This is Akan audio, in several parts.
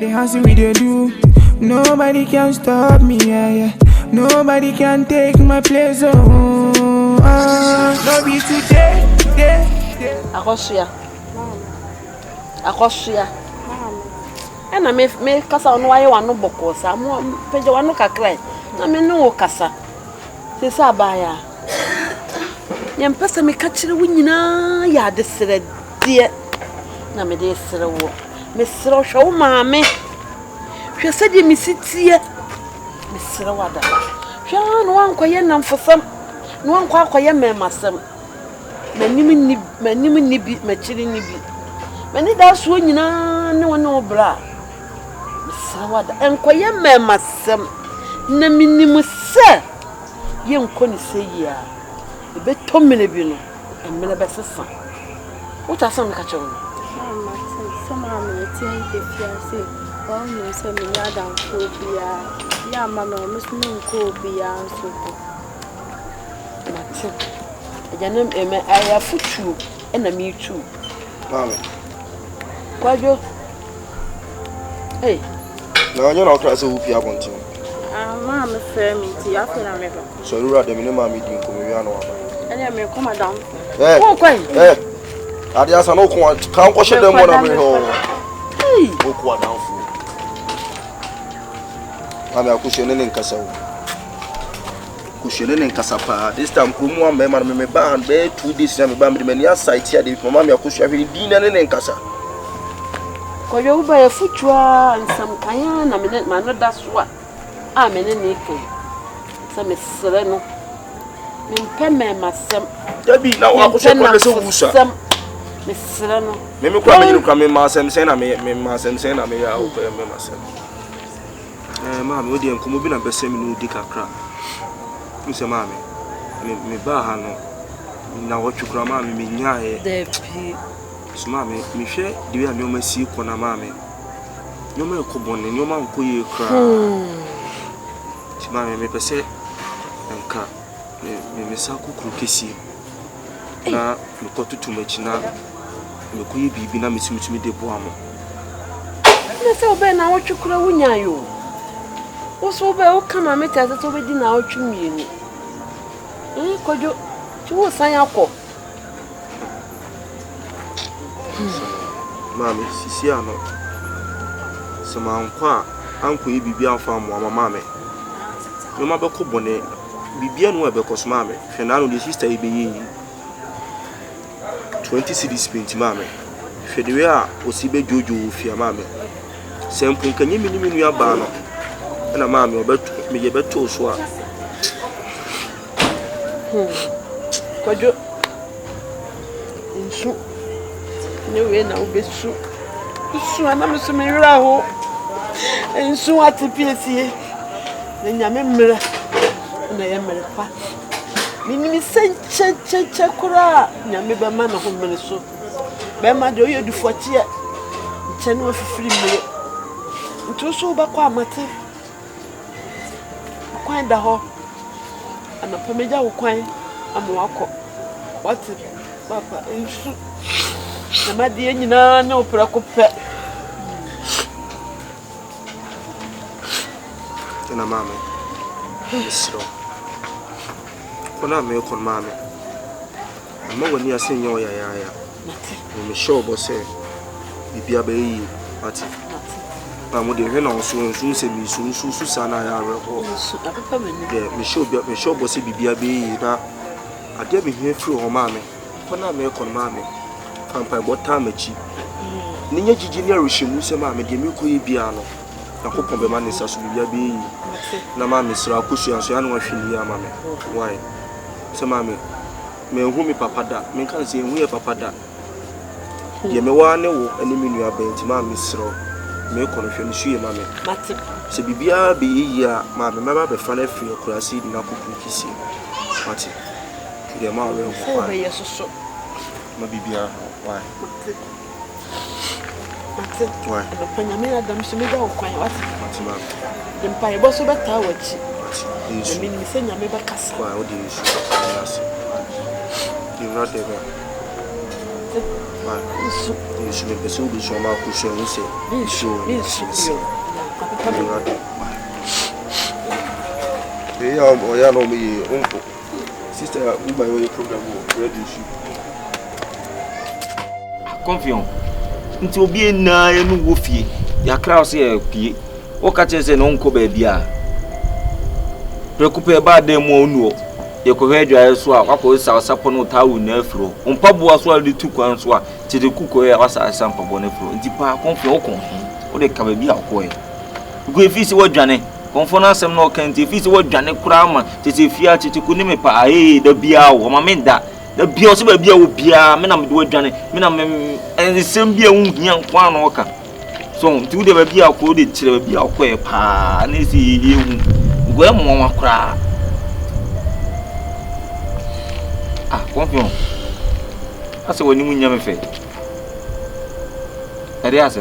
the hustle we dey do. Nobody can stop me, yeah. Nobody can take my place, oh. No be today. Akosia. Ena me kasa ono waye wano boko sa mo peje wano kakra na me no kasa se sa baya nyem pesa me ka kire wo nyina ya de sere de na me de sere wo me sere hwo maame hwe se de me sitie me sere wada hwa no wankoye namfosam no wanko akoye memasem manim ni bi makiri ni bi mani da so nyina ne wona obra sawada enkoye memasem na minim se ye nkoni se ya e betomene bi no emene besesa uta sam ka chewo mama sama me tie de fiase o no se me ya dan ko bia ya mama o muslim ko bia so ko mate ejanem eme aya futu ena mi tu mama kwajo hey na onye na okra se wupi abonti mama me fe mi ti ya fe na me ba so rura de me ma mi din ko me wi anu aba ene me ko madam ko kwai ade asa no ko kan ko shede mo na me ho hey o ko adan fu mama akushene ne nkasa wo kushene ne nkasa pa this time ko mu amba ma me ba han be 2 days na me ba me ni site ya de mama me akushwa hwe din na ne nkasa ko yo ba ya futua nsam kanya na me ma no da so a me ne ne ke sa me sere no me mpeme masem dabi na wa ko se ko se wusa me sere no me kwa me nyinu kwa me masem se na me masem se na me ya o kwa me masem mama odi enkomo bi na besem no di kakra nse mama me ba ha no na wo twukura mama me nyae depi so mama me hwe de wi a me o masi ko na mama nyoma ekobone nyoma nkoye kra mama me pese enka me sa kukuru kesi na me kotutu machina me koye bibi na mesimutumi de bo amo na se obe na wo twukura wunyayo wo so obe o kama me tase to be di na wo twumieni kojo ti wo san yakọ mama sisi ano sama nkwa anko ye bibi anfa mo mama me nyoma be ko bone bibi anu e be ko so mama hwe na no the sister e be yi 20 cedis penti mama hwe de we a osi be jojo ofia mama sempo nkanye minimi nu aba no na mama obeto me ye beto so a kojo nsu ne we na obesu nsu ana me so me wira ho nsu atipiesie na nyame mmira na ye mmere pa minimi senche kura nyame be ma na ho mmere so be ma de oye dufotie nche ne ofifiri mmere ntu so ba kwa amate kwan da ho ana pameja wo kwan amwako wati papa nsu na madie nyina na opera kope na mama isro kona me kon mama amma woni asen yo ya me show bo se bibia be yi ati na mo de hwe na nsu se mi su sana ya reho nsu apapa mani de me show bo se bibia be yi na ade be hwe firi ho mama kona me kon mama pampa bota machi ninya jiji ni arushimu se mama de me koyi bia no na kopon be man nsa so bibia be yi na mama sira akosu anso ya no ahwini ya mama why se mama me hu mi papa da me kan se hu ye papa da ye me wa ne wo ani mi nua benti mama sira me kono hwe ni suye mama mate se bibia be yi ya mama mama be fa na fi okurasi di na kokuru kisi mate de ma we ko be yesoso ma bibia why mate why no panyame adam so me da okwan wati mate ma de mpa ebo so beta wachi mate de mi se nyame be kasa why o de isu yes you not there Isso me pensou do som mal com som, isso. E eu não me sister, o maior programa radio show. Confiant. Nti obi na enu wo fie. Ya kra se e pie. O ka chese no nko ba bia. Prekupe ba de mo onu o. Ye ko hwedwa so a kwako sa sapo no tawo na afro. Mpaboa so a de tu kwan so a tede kuko ya wasa sampa bo na afro. Nti pa confiant o kon. O de ka ba bia ko e. Go efi se wadwane. Konfona asem no kan ti efi se wadwane kura ma tete fia tete kuni me pa da bia o ma menda. Da bia so ba bia wo bia me na me do adwane me na me ensem bia hu hia kwa no ka so nti de ba bia ko de kire ba bia ko e pa na si ye hu go e mo wa kra confiant ase woni mu nya me fe ade ase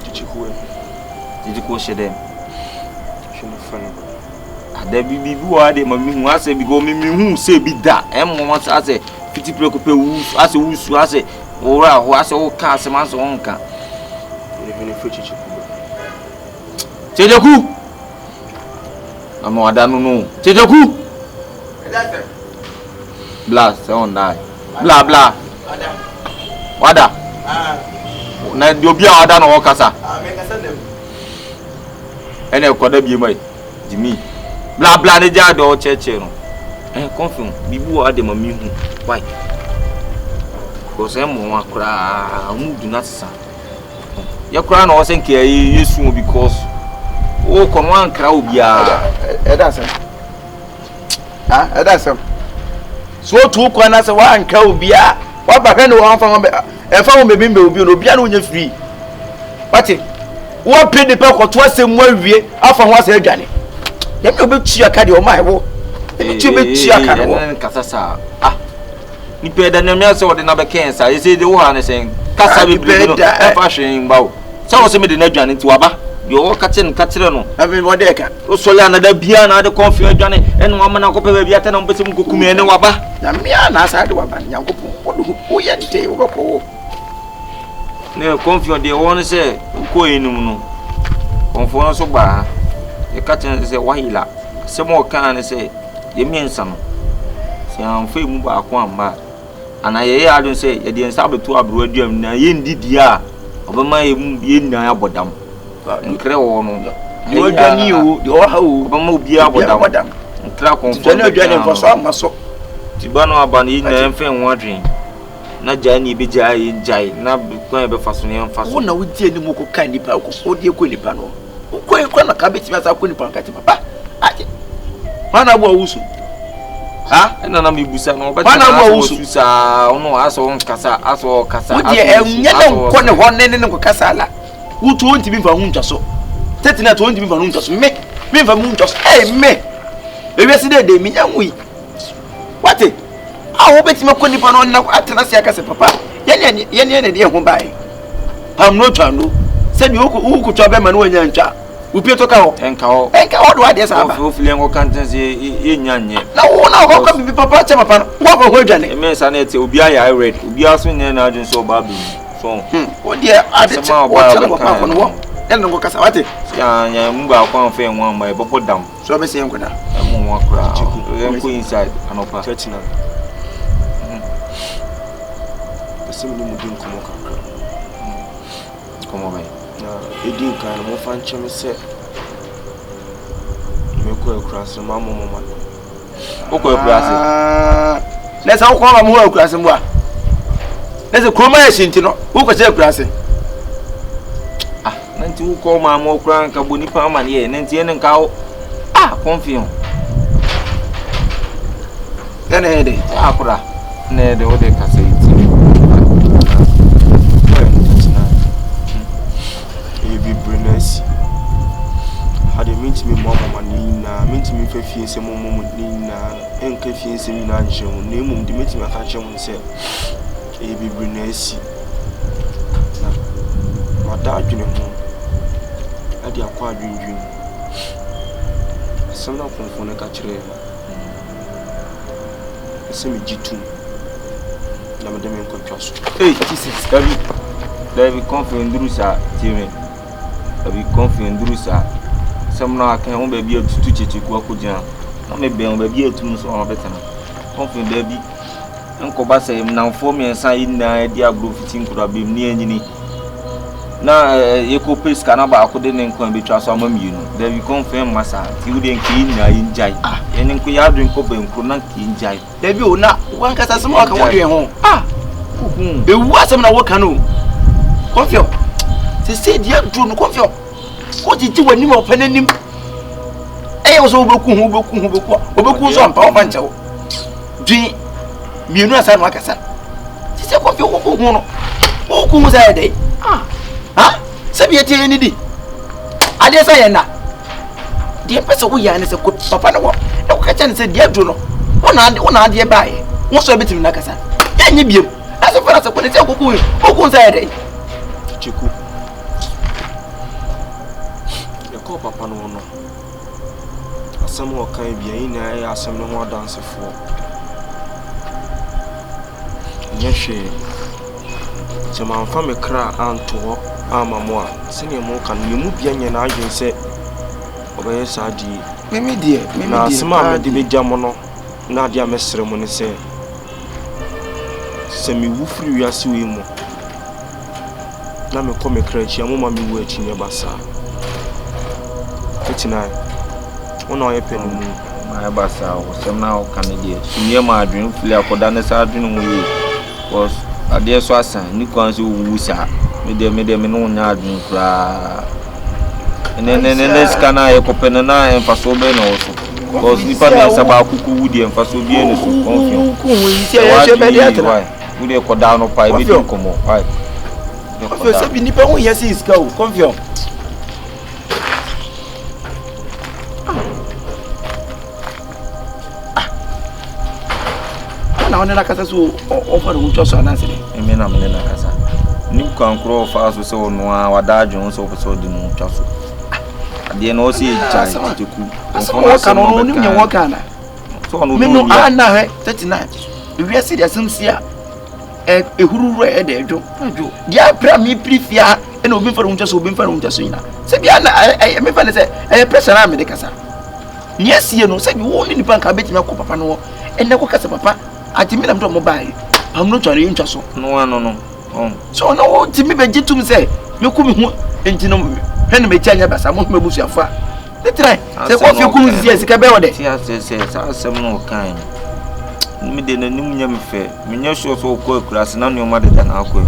titi ko shede shunu fana da bibi wa de ma mi hu ase bi go mi hu se bi da mo ma ase fiti preocupe wu ase wusu ase ora ho ase o ka ase ma so onka e vini fuchi Chejeku amo adanu no Chejeku bla se on dai bla wada na di obi a wada no kasa me kasa dem ene koda bi mai Jimmy bla ne ja do cheche no confirm bibu wa de ma mi hu why ko se mo wa kra mu du na sa ya kra na o se nke yesu because o ko no an kra obi a eda sam eda sam so tu ko na se wa an kra obi a wa ba hwe no wa fa mo be bimbe obi no obi a no nya free wati wo pe de pe ko to asem mu awie afa ho asa adwane ya me obi tua ka de o mai wo e ti obi tua ka no kasa sa ni pe da na me ase wo de na be kensa e se de wo ha ne sen kasa be bi no e fa hwen ba wo sa wo se me de na adwane nti waba yo wo ka kire no abi wo de ka o so ya na da bia na de confuse adwane ene wo ma na ko pe ba bia ta na mbese mu kokumi ene waba na me na sa de waba nyankopon wo do wo ya nte wo ko ne confuse de won se ko enum no konfo so gba e ka chen se wahila se mo kan se ye miensa no se an fe mu ba ko amba ana ye ya adun se ye de nsa beto abro aduam na ye ndidi a obema ye mu ye nnan abodam nkre wo no de odani o de o ha o obema obi abodam nkra konfo de odani fo so amaso ti ba no aba ni na mfe nwadwen na jani be jai jai na ko be faso ne faso wo na wo die ni mo ko kan nipa ko so die ko nipa no ko na ka beti asa ko nipa ka ti papa aje mana bo awusu ena na mibusa no be mana bo awusu sa ono aso kasa aso kasa wo die enye na ko ne ho ne ko kasa la wo to onti bi fa hu ntwaso tete na to onti bi fa hu ntwaso me fa mu ntwaso me ewesi de mi nyanwi wate awo beti mako nipa no na atena sia kase papa yene de ho bai am no twano se bi wo twa be ma no nya ntwa wo pie to ka ho enka ho do ade sa ba wo fili ngo kanten se ye nyanye na wo na ho ka bi papa che papa no wo ba ho adwane e me sa na ete obi aya ready obi aso ne na adwen so ba bi so wo de ade che wo che papa no wo ene ngo kasa wate ya mu ba kwa mfe nwa mba e bopo dam so be se enkoda mu nwa kra enko inside anopa Chetina. Sim ni mu din komo kakra. Komo bai. Na edin kan mo fa nche se me ko ekrase ma mo ma. O ko ekrase. Na sa ko ma mo ekrase mo a. Na se kroma ya shinti no, wo ko se ekrase. Nanti wo ko ma mo kran ka boni pa ma ne nanti ene nka wo. Confiant. Kana hede. Akura. Ne de o de kase iti. Brunesi had a meet me mama nina meet me for fiance mom nina enke fiance mi na nje ho na emum de meet me aka che ho se e bi Brunesi na mata adwene ho ade akwa adwendwen asem na konfo na ka kire se me jitu na me dem enko twa so hey Jesus David confident drusa timi David confident drusa samna aka ho ba bi atutu checheku akogina na me be ho ba bi atum so ho betana confident David enko ba say na fo me ensa ina di agro fitin kura be ni anyini na yeko peska na ba akode ne nko betwa so amamienu David confident masa ti wo de nki ina injai ene nko ya adwen ko be nko na nki injai David o na wan kasa sem aka wo dwen ho be wa sem na wo kanu confio se dia dro no confio ko titi wani mo pananim wo so obeku so ampa o fanche wo dwi mienu asa no akasa se confio ko hu no o ku mu sai dai se bi eti ni di ade sa ye na die pese wo ya ne se ko papa na wo na ko kacha ne se dia dro no wona ade ba ye wo so betimi na kasa ya nye biem aso fara se ko ne se ko ku sai dai Chiku. Ya ko papa no no. Asam o kan bia yin na ya asam no ho dance fo. Nyehwe. Chama mfa me kra anto amamo a. Sene mo kan mu bia nya na adwen se obaye saadi. Mimi die. Na asma me de beja mo no. Na dia mesere mo ne se. Se mi wufri wiase we mu. Na me come crash ya mama mi wo achi ne basa etina ona ye penu mu ma basa o sem na o kan de sunie ma adwen fili akoda ne sa adwen mu ye was ade so asan ni kwan so wu sa me de me no nya adwen kra ne skana ye kopene na emfaso be na o so cause ni pa ne sa ba kuku wudi emfaso bi ene so confio ku wu isi ya je be de atra wudi ko da no pa e bi komo why confio se bi ni pa hu yesi iska o confio na ona kasa so o fa ru cho so na se eme na me na kasa ni kan kro fa so se ono a wada adwon so so di no twa so ade na o se jai teku o kan no ni nya wo kan na so no me no ana he 39 we see the simsia ehururu e de adwo dia pra mi prefia e na obi fa ru so ina se bia na me fa ne se pressure na me de kasa ni asie no se bi wo ni nipa ka beti me ko papa no enne ko kasa papa ati mi na mto mobile pamno tware ntwa so no so no ti mi be jitum se me ku mi hu enti no hene me tianya basa mo me busu afa le try se ko fi ku mi zi sika be wode ti se sa asem no kan mi de na nim nya me fe me nya so so ko class na no ma de na akọ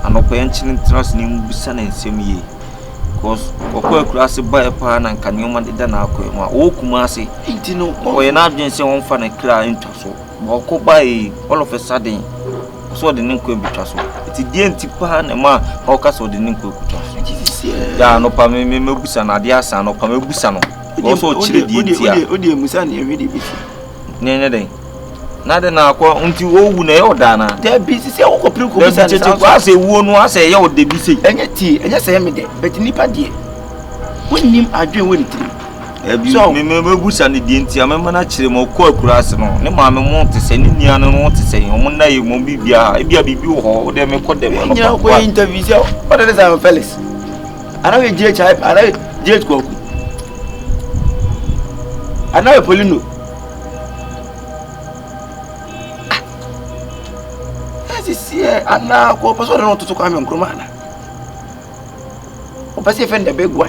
anokọ enchini trust ni mbisa na nsem ye cause ko class ba pa na kan no ma de na akọ ma o kuma ase enti no o ye na adwen se won fa na kra ntwa so bo ko ba e all of a sudden so de nko bitwa so ti die nti pa na ma o ka so de nko bitwa so ya no pa me busa na de asa no pa me busa no o so chire die ntia o de musa na ewe de bi ne den na de na akọ nti wo wu na ye oda na de bi se o ko pri ko musa na cheche kwa se wu no ase ye o de bi se enye se me de bet nipa de wonnim adwen woni tiri ebi me busa ne die ntia me na chire mo ko akura ase no ne ma me mo te se ne nia no te se o mo na ye mo bibia bibi wo ho de me ko de me no nya ko interview se o de Simon Felix ana we GH ana we GH ko ana we Polino si ana ko paso no to kwa me nkroma na o pase fende be gwa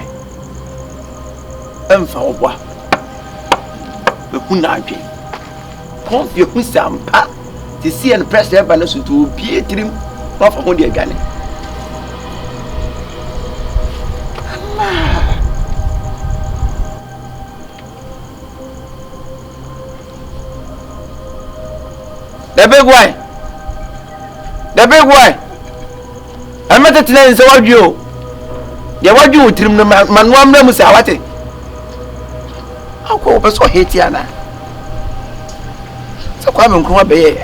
emfa obwa be kuna adwe konfie hu sampa ti si en press ever na so to bie trim wa fa ho de gane The big one. I'm not telling you what you. The what you trim the man one them say what it. How go so hate yana. So come come be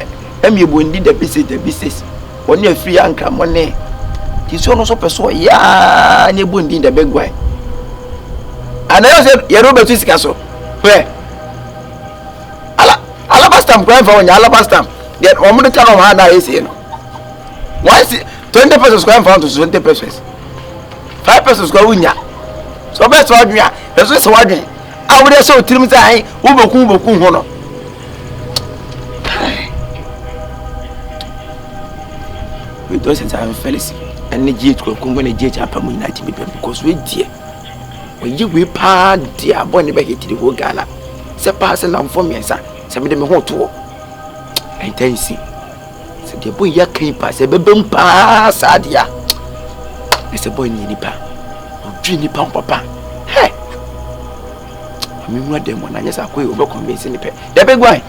em you bundi the business. When you free anka money. Ti so no so person ya na bundi the big one. And I say you Robert Sika so. Where? Ala pastam kwa for nya ala pastam. Then one more time on that is no. Once 20 pesos square found to 20 pesos. 5 pesos square winya. So best what you are. That's what I would have so trim time. Uboku hono. We don't say I'm Felicity. And the Jage will come when a Jage up and united because we dear. When you will part, dear, born back to the whole Ghana. Say, pass and for me, sir. Some of them want to. I tell you, see. So the boy, ya came pass a baby pass, Adia. It's a boy near the pan. Oh, Jimmy Pump, Papa. Hey! I mean, what them when I just acquire over convincing the pet. The big boy.